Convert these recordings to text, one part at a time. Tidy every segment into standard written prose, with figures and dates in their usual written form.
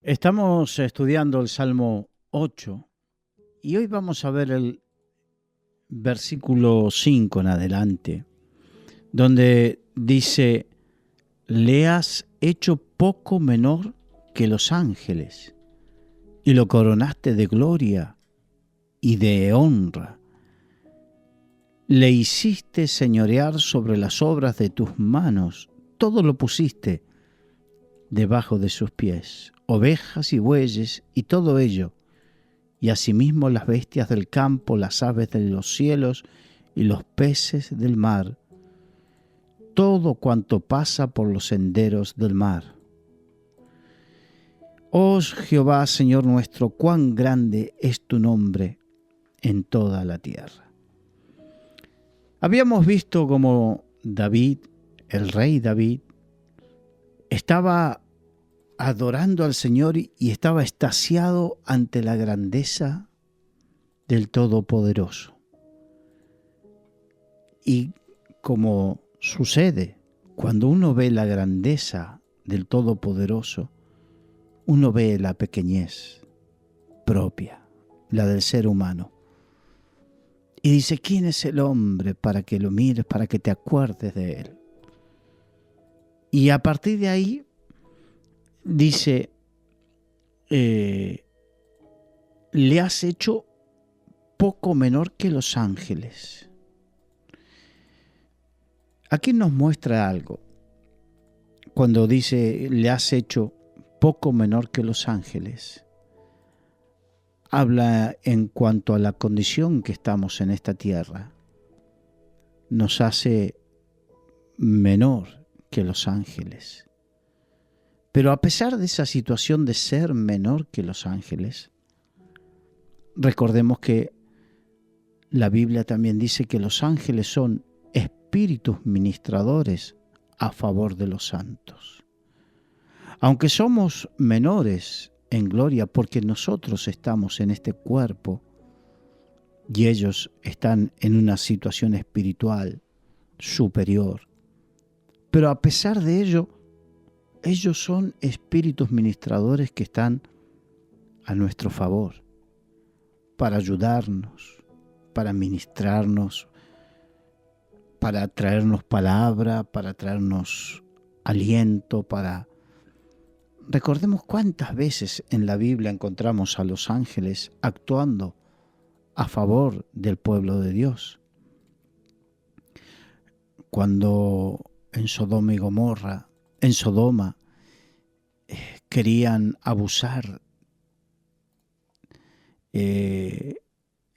Estamos estudiando el Salmo 8 y hoy vamos a ver el versículo 5 en adelante, donde dice, le has hecho poco menor que los ángeles y lo coronaste de gloria y de honra. Le hiciste señorear sobre las obras de tus manos, todo lo pusiste debajo de sus pies, ovejas y bueyes y todo ello, y asimismo las bestias del campo, las aves de los cielos y los peces del mar, todo cuanto pasa por los senderos del mar. Oh Jehová, Señor nuestro, cuán grande es tu nombre en toda la tierra. Habíamos visto cómo David, el rey David, estaba adorando al Señor y estaba extasiado ante la grandeza del Todopoderoso. Y como sucede cuando uno ve la grandeza del Todopoderoso, uno ve la pequeñez propia, la del ser humano. Y dice, ¿quién es el hombre para que lo mires, para que te acuerdes de él? Y a partir de ahí dice, le has hecho poco menor que los ángeles. Aquí nos muestra algo. Cuando dice, le has hecho poco menor que los ángeles, habla en cuanto a la condición que estamos en esta tierra. Nos hace menor que los ángeles. Pero a pesar de esa situación de ser menor que los ángeles, recordemos que la Biblia también dice que los ángeles son espíritus ministradores a favor de los santos. Aunque somos menores en gloria porque nosotros estamos en este cuerpo y ellos están en una situación espiritual superior, pero a pesar de ello, ellos son espíritus ministradores que están a nuestro favor para ayudarnos, para ministrarnos, para traernos palabra, para traernos aliento, Recordemos cuántas veces en la Biblia encontramos a los ángeles actuando a favor del pueblo de Dios. Cuando en Sodoma y Gomorra, en Sodoma, querían abusar,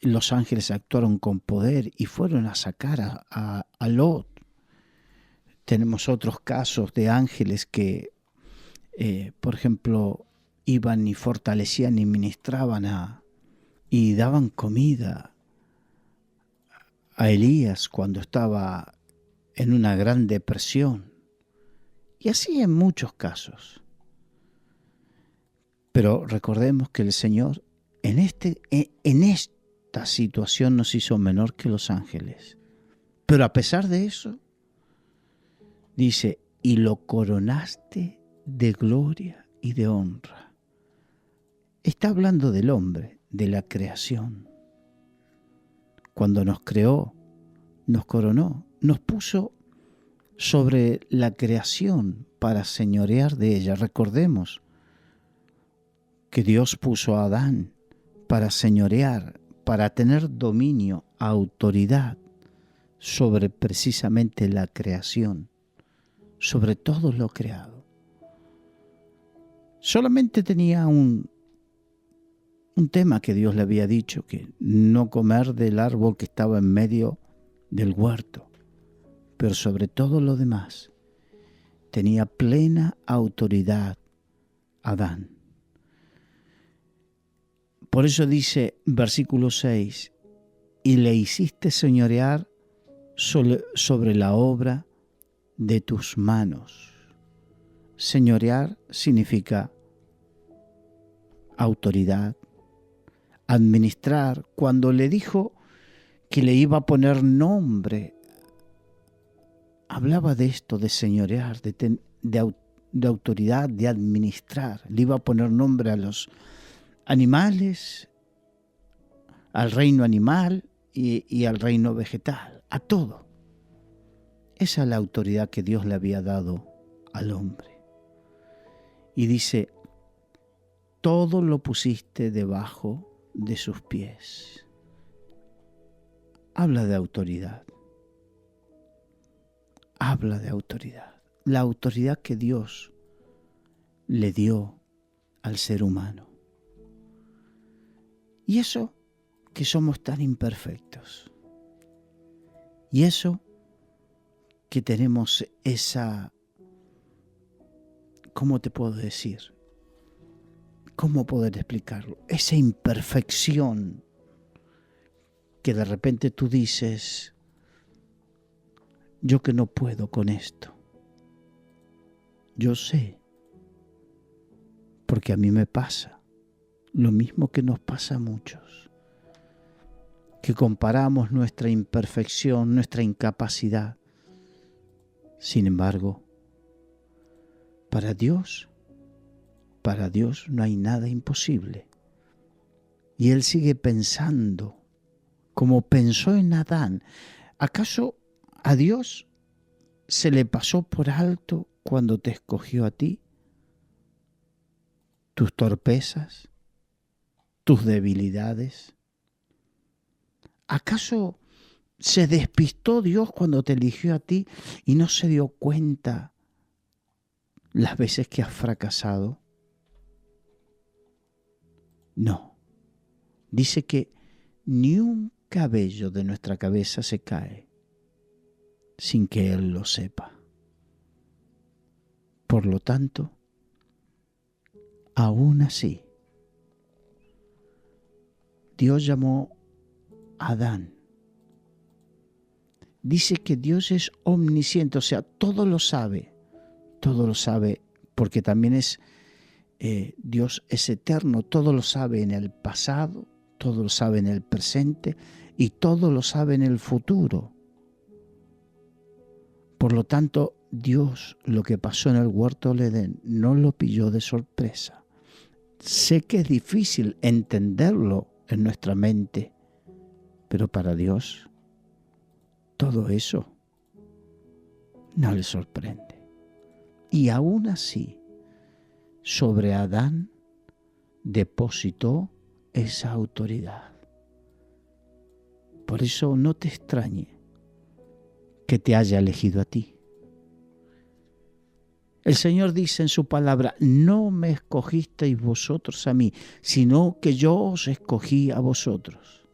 los ángeles actuaron con poder y fueron a sacar a Lot. Tenemos otros casos de ángeles que, por ejemplo, iban y fortalecían y ministraban y daban comida a Elías cuando estaba en una gran depresión. Y así en muchos casos. Pero recordemos que el Señor en esta situación nos hizo menor que los ángeles. Pero a pesar de eso, dice, y lo coronaste de gloria y de honra. Está hablando del hombre, de la creación. Cuando nos creó, nos coronó, nos puso sobre la creación para señorear de ella. Recordemos que Dios puso a Adán para señorear, para tener dominio, autoridad sobre precisamente la creación, sobre todo lo creado. Solamente tenía un tema que Dios le había dicho, que no comer del árbol que estaba en medio del huerto, pero sobre todo lo demás tenía plena autoridad Adán. Por eso dice versículo 6, y le hiciste señorear sobre la obra de tus manos. Señorear significa autoridad, administrar. Cuando le dijo que le iba a poner nombre, hablaba de esto, de señorear, de autoridad, de administrar. Le iba a poner nombre a los animales, al reino animal y al reino vegetal, a todo. Esa es la autoridad que Dios le había dado al hombre. Y dice, todo lo pusiste debajo de sus pies. Habla de autoridad. Habla de autoridad. La autoridad que Dios le dio al ser humano. Y eso que somos tan imperfectos. Y eso que tenemos esa, ¿cómo te puedo decir? ¿Cómo poder explicarlo? Esa imperfección que de repente tú dices, yo que no puedo con esto. Yo sé, porque a mí me pasa lo mismo que nos pasa a muchos, que comparamos nuestra imperfección, nuestra incapacidad. Sin embargo, para Dios no hay nada imposible. Y Él sigue pensando, como pensó en Adán. ¿Acaso a Dios se le pasó por alto cuando te escogió a ti? Tus torpezas, tus debilidades. ¿Acaso se despistó Dios cuando te eligió a ti y no se dio cuenta las veces que has fracasado? No. Dice que ni un cabello de nuestra cabeza se cae sin que Él lo sepa. Por lo tanto, aún así, Dios llamó a Adán. Dice que Dios es omnisciente, o sea, todo lo sabe porque también Dios es eterno, todo lo sabe en el pasado, todo lo sabe en el presente y todo lo sabe en el futuro. Por lo tanto, Dios, lo que pasó en el huerto del Edén, no lo pilló de sorpresa. Sé que es difícil entenderlo en nuestra mente, pero para Dios todo eso no le sorprende. Y aún así, sobre Adán depositó esa autoridad. Por eso no te extrañe que te haya elegido a ti. El Señor dice en su palabra, no me escogisteis vosotros a mí, sino que yo os escogí a vosotros.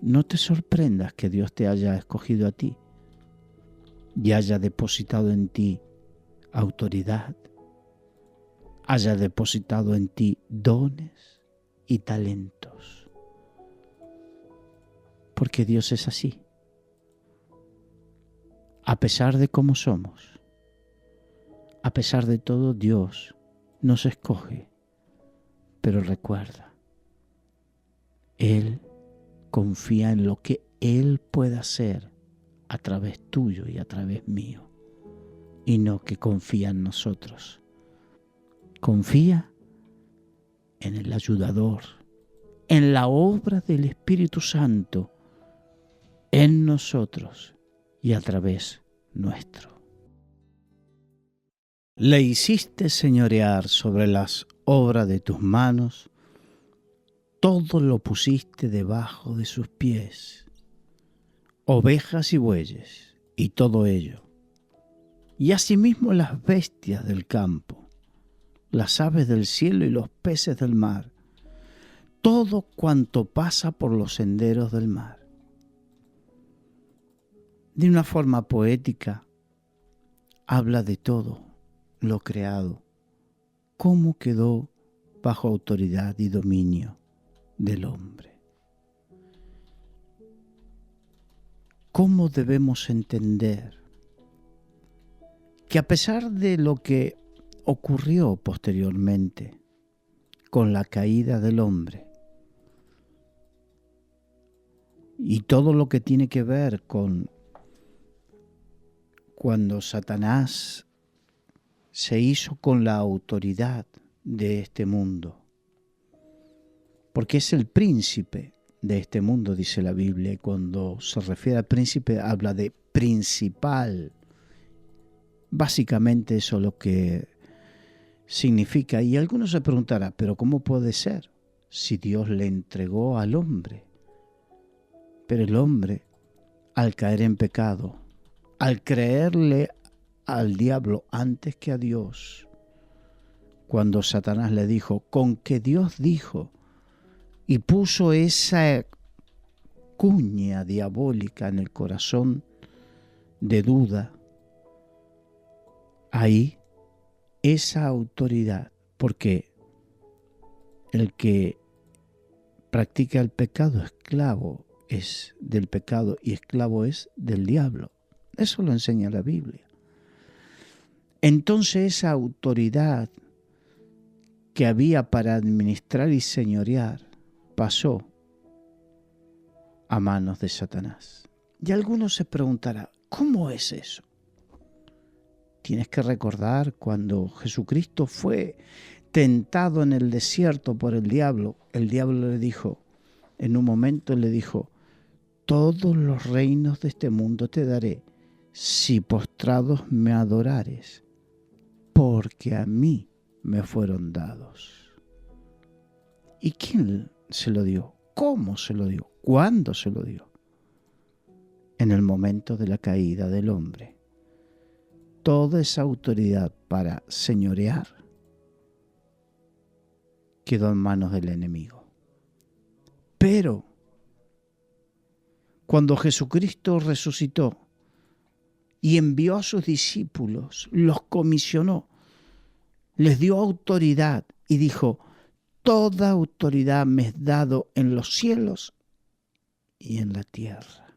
No te sorprendas que Dios te haya escogido a ti y haya depositado en ti autoridad, haya depositado en ti dones y talentos. Porque Dios es así. A pesar de cómo somos, a pesar de todo, Dios nos escoge. Pero recuerda, Él confía en lo que Él pueda hacer a través tuyo y a través mío. Y no que confía en nosotros. Confía en el ayudador, en la obra del Espíritu Santo, en nosotros y a través nuestro. Le hiciste señorear sobre las obras de tus manos, todo lo pusiste debajo de sus pies, ovejas y bueyes, y todo ello, y asimismo las bestias del campo, las aves del cielo y los peces del mar, todo cuanto pasa por los senderos del mar. De una forma poética, habla de todo lo creado, cómo quedó bajo autoridad y dominio del hombre. ¿Cómo debemos entender que a pesar de lo que ocurrió posteriormente con la caída del hombre y todo lo que tiene que ver con cuando Satanás se hizo con la autoridad de este mundo, porque es el príncipe de este mundo, dice la Biblia, y cuando se refiere al príncipe habla de principal. Básicamente eso es lo que significa. Y algunos se preguntarán, ¿pero cómo puede ser si Dios le entregó al hombre? Pero el hombre, al caer en pecado, al creerle al diablo antes que a Dios, cuando Satanás le dijo, con que Dios dijo, y puso esa cuña diabólica en el corazón de duda, ahí esa autoridad, porque el que practica el pecado, esclavo es del pecado y esclavo es del diablo. Eso lo enseña la Biblia. Entonces esa autoridad que había para administrar y señorear pasó a manos de Satanás. Y algunos se preguntarán, ¿cómo es eso? Tienes que recordar cuando Jesucristo fue tentado en el desierto por el diablo le dijo, en un momento le dijo, todos los reinos de este mundo te daré si postrados me adorares, porque a mí me fueron dados. ¿Y quién se lo dio? ¿Cómo se lo dio? ¿Cuándo se lo dio? En el momento de la caída del hombre. Toda esa autoridad para señorear quedó en manos del enemigo. Pero cuando Jesucristo resucitó y envió a sus discípulos, los comisionó, les dio autoridad y dijo, toda autoridad me es dado en los cielos y en la tierra.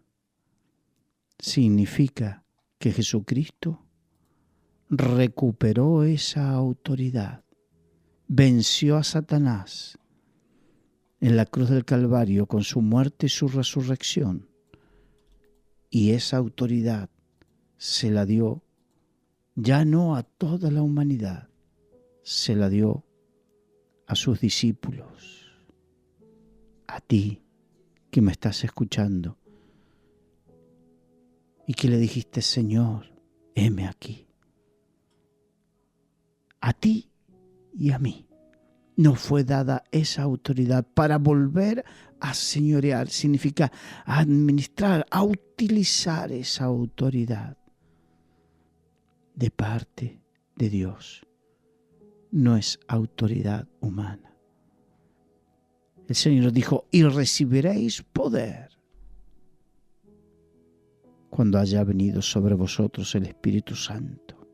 Significa que Jesucristo recuperó esa autoridad, venció a Satanás en la cruz del Calvario con su muerte y su resurrección, y esa autoridad se la dio ya no a toda la humanidad, se la dio a sus discípulos, a ti que me estás escuchando y que le dijiste, Señor, heme aquí. A ti y a mí nos fue dada esa autoridad para volver a señorear, significa a administrar, a utilizar esa autoridad de parte de Dios. No es autoridad humana. El Señor dijo, y recibiréis poder cuando haya venido sobre vosotros el Espíritu Santo.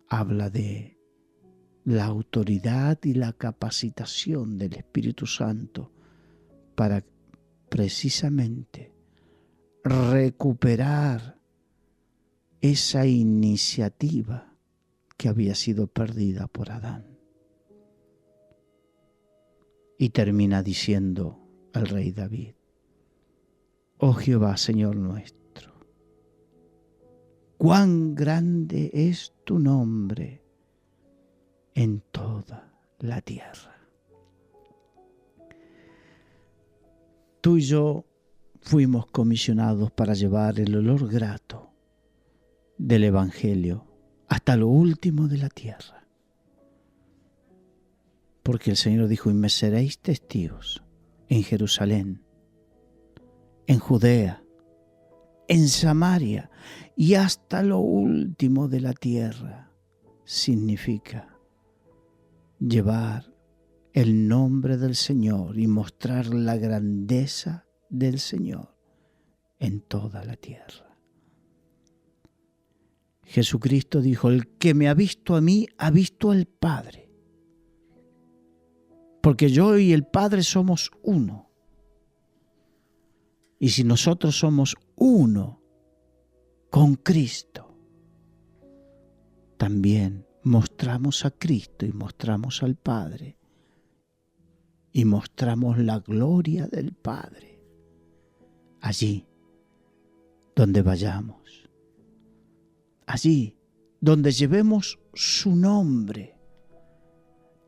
Habla de la autoridad y la capacitación del Espíritu Santo para precisamente recuperar esa iniciativa que había sido perdida por Adán. Y termina diciendo el rey David, oh Jehová, Señor nuestro, cuán grande es tu nombre en toda la tierra. Tú y yo fuimos comisionados para llevar el olor grato del Evangelio hasta lo último de la tierra. Porque el Señor dijo, y me seréis testigos en Jerusalén, en Judea, en Samaria y hasta lo último de la tierra. Significa llevar el nombre del Señor y mostrar la grandeza del Señor en toda la tierra. Jesucristo dijo, el que me ha visto a mí, ha visto al Padre. Porque yo y el Padre somos uno. Y si nosotros somos uno con Cristo, también mostramos a Cristo y mostramos al Padre. Y mostramos la gloria del Padre allí donde vayamos. Allí donde llevemos su nombre,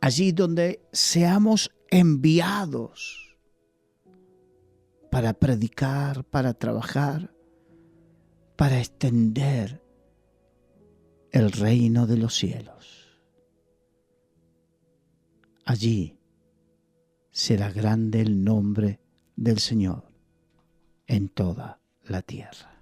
allí donde seamos enviados para predicar, para trabajar, para extender el reino de los cielos. Allí será grande el nombre del Señor en toda la tierra.